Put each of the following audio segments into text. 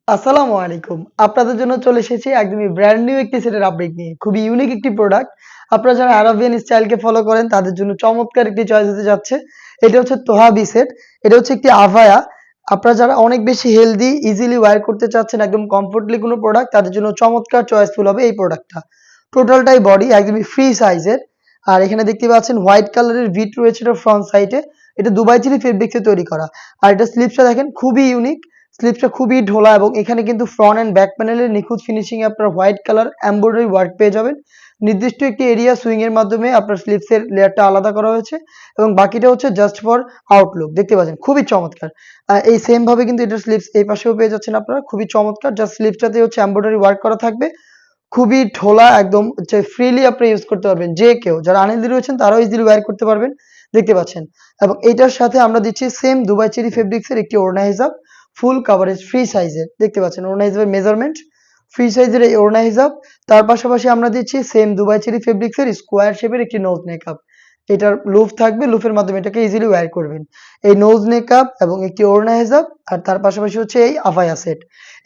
আসসালামু আলাইকুম। আপনাদের জন্য চলে এসেছি একদমই ব্র্যান্ড নিউ একটি সেটের আপডেট নিয়ে। খুবই ইউনিক একটি প্রোডাক্ট। আপনারা যারা আরাবিয়ান স্টাইলকে ফলো করেন তাদের জন্য চমৎকার একটি চয়েস হতে যাচ্ছে। এটা হচ্ছে তোহাবি সেট। এটা হচ্ছে একটি আভায়া। আপনারা যারা অনেক বেশি হেলথি, ইজিলি ওয়্যার করতে চাচ্ছেন, একদম কমফোর্টলি কোনো প্রোডাক্ট, তাদের জন্য চমৎকার চয়েসফুল হবে এই প্রোডাক্টটা। টোটালটাই বডি একদমই ফ্রি সাইজের। আর এখানে দেখতে পাচ্ছেন হোয়াইট কালারের ভিট রয়েছে এটা ফ্রন্ট সাইডে। এটা দুবাই চেরি ফেব্রিক্সে তৈরি করা। আর এটা স্লিপসটা দেখেন খুবই ইউনিক। স্লিপসটা খুবই ঢোলা এবং এখানে কিন্তু ফ্রন্ট অ্যান্ড ব্যাক প্যানেলের নিখুঁত ফিনিশিং এ আপনার হোয়াইট কালার এমব্রয়ডারি ওয়ার্ক পেয়ে যাবেন। নির্দিষ্ট একটি এরিয়া সুইং এর মাধ্যমে আপনার স্লিপসের লেয়ারটা আলাদা করা হয়েছে এবং বাকিটা হচ্ছে জাস্ট ফর আউটলুক। দেখতে পাচ্ছেন খুবই চমৎকার। এই সেম ভাবে কিন্তু এটার স্লিপস এই পাশেও পেয়ে যাচ্ছেন আপনারা, খুবই চমৎকার। জাস্ট স্লিপসটাতে হচ্ছে এমব্রয়ডারি ওয়ার্ক করা থাকবে। খুবই ঢোলা, একদম হচ্ছে ফ্রিলি আপনি ইউজ করতে পারবেন। যে কেউ যারা আনহেলথি রয়েছেন তারাও ইজিলি ওয়্যার করতে পারবেন। দেখতে পাচ্ছেন। এবং এইটার সাথে আমরা দিচ্ছি সেম দুবাই চেরি ফেব্রিক্স এর একটি ওড়না হিজাব, ফুল কাভারেজ ফ্রি সাইজের। দেখতে পাচ্ছেন ওড়না হিজাবের মেজারমেন্ট, ফ্রি সাইজের এই ওড়না হিজাব। তার পাশাপাশি আমরা দিচ্ছি সেম দুবাই চেরি ফেব্রিক্স এর স্কোয়ার শেপের একটি নোজ মেকআপ। এটার লুফ থাকবে, লুফের মাধ্যমে এটাকে ইজিলি ওয়্যার করবেন। এই নোজ মেকআপ এবং একটি ওড়না হিজাব আর তার পাশাপাশি হচ্ছে এই আফায়া সেট।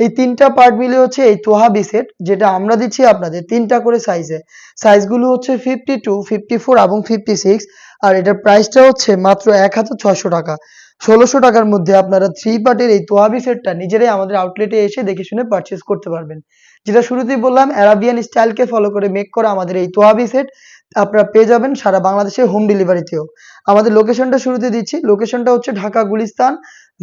এই ৩ টা পার্ট মিলে হচ্ছে এই তোহাবি সেট, যেটা আমরা দিচ্ছি আপনাদের ৩ টা করে সাইজে। সাইজগুলো হচ্ছে 52, 54 এবং 56। আর এটার প্রাইসটা হচ্ছে মাত্র ১,৬০০ টাকা। ১৬০০ টাকার মধ্যে আপনারা 3 পার্টের এই তোহাবি সেটটা নিজেরাই আমাদের আউটলেটে এসে দেখে শুনে পারচেজ করতে পারবেন। যেটা শুরুতেই বললাম, আরাবিয়ান স্টাইলকে ফলো করে মেক করা আমাদের এই তোহাবি সেট আপনারা পেয়ে যাবেন সারা বাংলাদেশে হোম ডেলিভারিতেও। আমাদের লোকেশনটা শুরুতে দিচ্ছি। লোকেশনটা হচ্ছে ঢাকা গুলিস্তান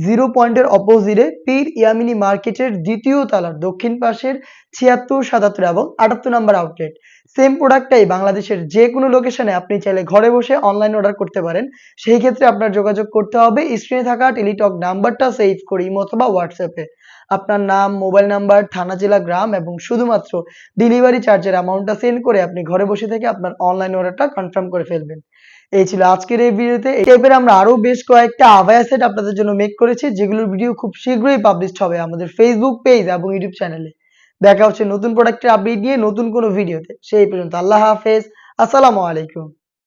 0 পয়েন্টের অপোজিটে পীর ইয়ামিনী মার্কেটের ২য় তলার দক্ষিণ পাশের ৭৬, ৭৭ এবং ৭৮ নাম্বার আউটলেট। সেম প্রোডাক্টটাই বাংলাদেশের যেকোনো লোকেশনে আপনি চাইলে ঘরে বসে অনলাইন অর্ডার করতে পারেন। সেই ক্ষেত্রে আপনার যোগাযোগ করতে হবে স্ক্রিনে থাকা টেলিটক নাম্বারটা সেভ করে ইমো অথবা হোয়াটসঅ্যাপে। আপনার নাম, মোবাইল নাম্বার, থানা, জেলা, গ্রাম এবং শুধুমাত্র ডেলিভারি চার্জের অ্যামাউন্টটা সেন্ড করে আপনি ঘরে বসে থেকে আপনার অনলাইন অর্ডারটা কনফার্ম করে ফেলবেন। এই ছিল আজকের এই ভিডিওতে। এই টাইপের আমরা আরো বেশ কয়েকটা আভায়া সেট আপনাদের জন্য মেক করেছি, যেগুলোর ভিডিও খুব শীঘ্রই পাবলিশড হবে আমাদের ফেসবুক পেজ এবং ইউটিউব চ্যানেলে। দেখা হচ্ছে নতুন প্রোডাক্টের আপডেট নিয়ে নতুন কোনো ভিডিওতে। সেই পর্যন্ত আল্লাহ হাফেজ। আসসালামু আলাইকুম।